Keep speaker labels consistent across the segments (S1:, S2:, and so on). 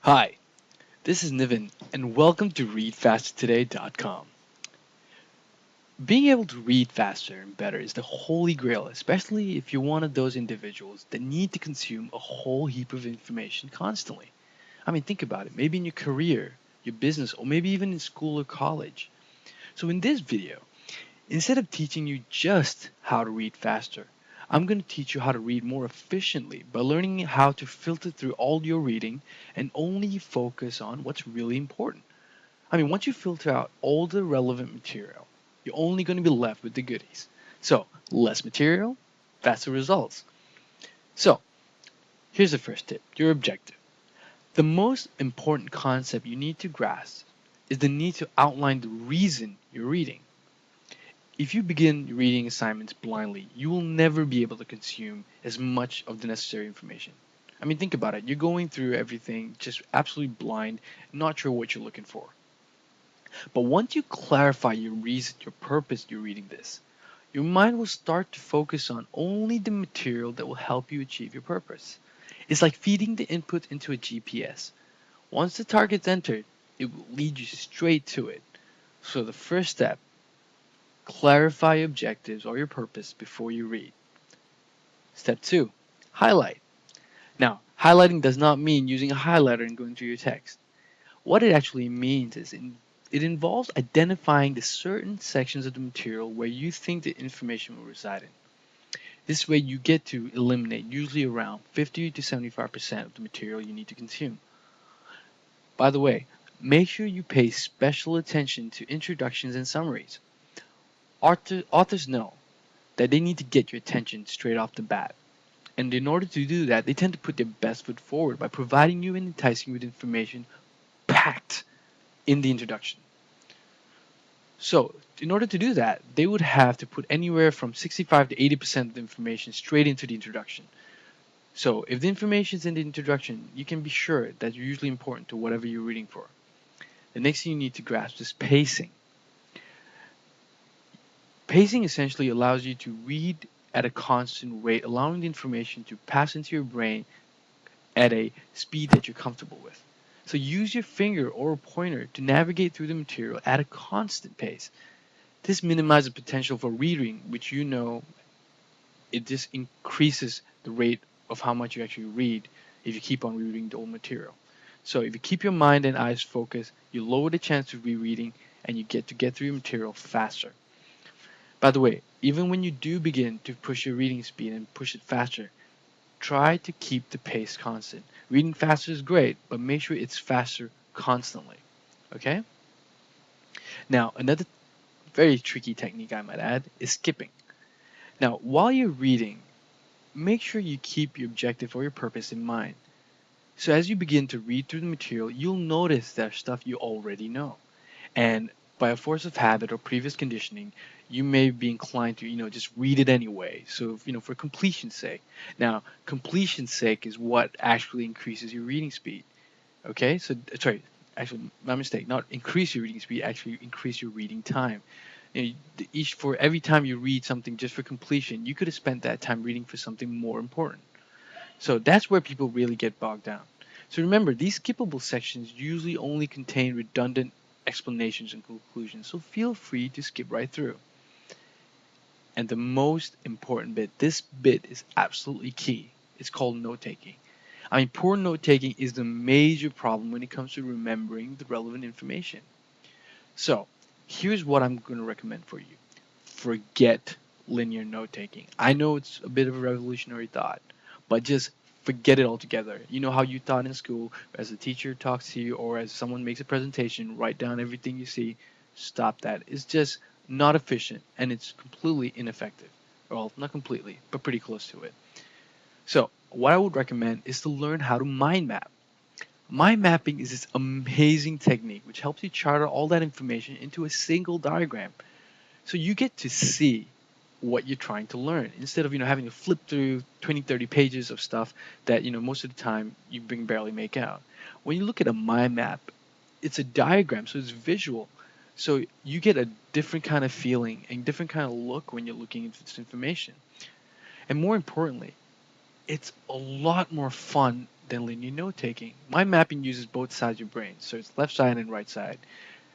S1: Hi, this is Niven, and welcome to ReadFasterToday.com. Being able to read faster and better is the holy grail, especially if you're one of those individuals that need to consume a whole heap of information constantly. I mean, think about it, maybe in your career, your business, or maybe even in school or college. So, in this video, instead of teaching you just how to read faster, I'm going to teach you how to read more efficiently by learning how to filter through all your reading and only focus on what's really important. I mean, once you filter out all the relevant material, you're only going to be left with the goodies. So, less material, faster results. So, here's the first tip, your objective. The most important concept you need to grasp is the need to outline the reason you're reading. If you begin reading assignments blindly, you will never be able to consume as much of the necessary information. I mean, think about it. You're going through everything just absolutely blind, not sure what you're looking for. But once you clarify your reason, your purpose you're reading this, your mind will start to focus on only the material that will help you achieve your purpose. It's like feeding the input into a GPS. Once the target's entered, it will lead you straight to it. So the first step, clarify your objectives or your purpose before you read. Step 2, highlight. Now, highlighting does not mean using a highlighter and going through your text. What it actually means is it involves identifying the certain sections of the material where you think the information will reside in. This way you get to eliminate usually around 50 to 75% of the material you need to consume. By the way, make sure you pay special attention to introductions and summaries. Authors know that they need to get your attention straight off the bat. And in order to do that, they tend to put their best foot forward by providing you and enticing you with information packed in the introduction. So, in order to do that, they would have to put anywhere from 65 to 80% of the information straight into the introduction. So, if the information is in the introduction, you can be sure that you're usually important to whatever you're reading for. The next thing you need to grasp is pacing. Pacing essentially allows you to read at a constant rate, allowing the information to pass into your brain at a speed that you're comfortable with. So, use your finger or a pointer to navigate through the material at a constant pace. This minimizes the potential for rereading, which you know it just increases the rate of how much you actually read if you keep on rereading the old material. So if you keep your mind and eyes focused, you lower the chance of rereading and you get through your material faster. By the way, even when you do begin to push your reading speed and push it faster, try to keep the pace constant. Reading faster is great, but make sure it's faster constantly. Okay? Now, another very tricky technique I might add is skipping. Now, while you're reading, make sure you keep your objective or your purpose in mind. So as you begin to read through the material, you'll notice there's stuff you already know. And by a force of habit or previous conditioning, you may be inclined to, just read it anyway. So, for completion's sake. Now, completion's sake is what actually increases your reading speed. Okay? So, sorry, actually, my mistake. Not increase your reading speed, actually increase your reading time. Each for every time you read something just for completion, you could have spent that time reading for something more important. So that's where people really get bogged down. So remember, these skippable sections usually only contain redundant explanations and conclusions, so feel free to skip right through. And the most important bit, this bit is absolutely key. It's called note taking. I mean, poor note taking is the major problem when it comes to remembering the relevant information. So, here's what I'm going to recommend for you. Forget linear note taking. I know it's a bit of a revolutionary thought, but just forget it altogether. You know how you thought in school, as a teacher talks to you or as someone makes a presentation, write down everything you see. Stop that. It's just not efficient and it's completely ineffective. Well, not completely, but pretty close to it. So, what I would recommend is to learn how to mind map. Mind mapping is this amazing technique which helps you chart out all that information into a single diagram. So you get to see what you're trying to learn instead of having to flip through 20, 30 pages of stuff that most of the time you barely make out. When you look at a mind map, it's a diagram, so it's visual. So you get a different kind of feeling and different kind of look when you're looking into this information. And more importantly, it's a lot more fun than linear note taking. Mind mapping uses both sides of your brain, so it's left side and right side.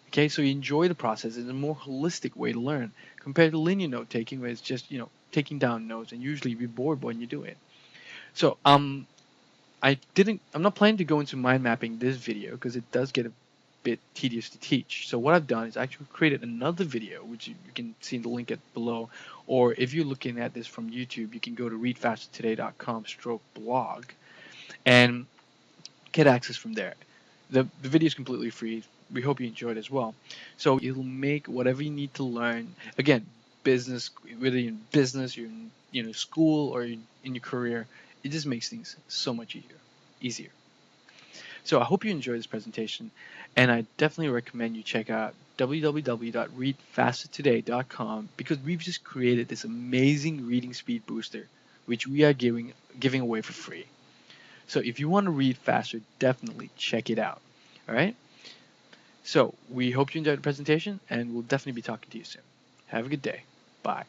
S1: Okay, so you enjoy the process. It's a more holistic way to learn compared to linear note taking, where it's just taking down notes, and usually you'll be bored when you do it. So I'm not planning to go into mind mapping this video because it does get a bit tedious to teach. So what I've done is actually created another video, which you can see in the link at below, or if you're looking at this from YouTube, you can go to readfastertoday.com/blog and get access from there. The video is completely free. We hope you enjoyed as well. So it'll make whatever you need to learn. Again, business, whether you're in business, you're in school, or in your career, it just makes things so much easier. So I hope you enjoyed this presentation, and I definitely recommend you check out www.readfastertoday.com because we've just created this amazing reading speed booster, which we are giving away for free. So if you want to read faster, definitely check it out. All right. So we hope you enjoyed the presentation, and we'll definitely be talking to you soon. Have a good day. Bye.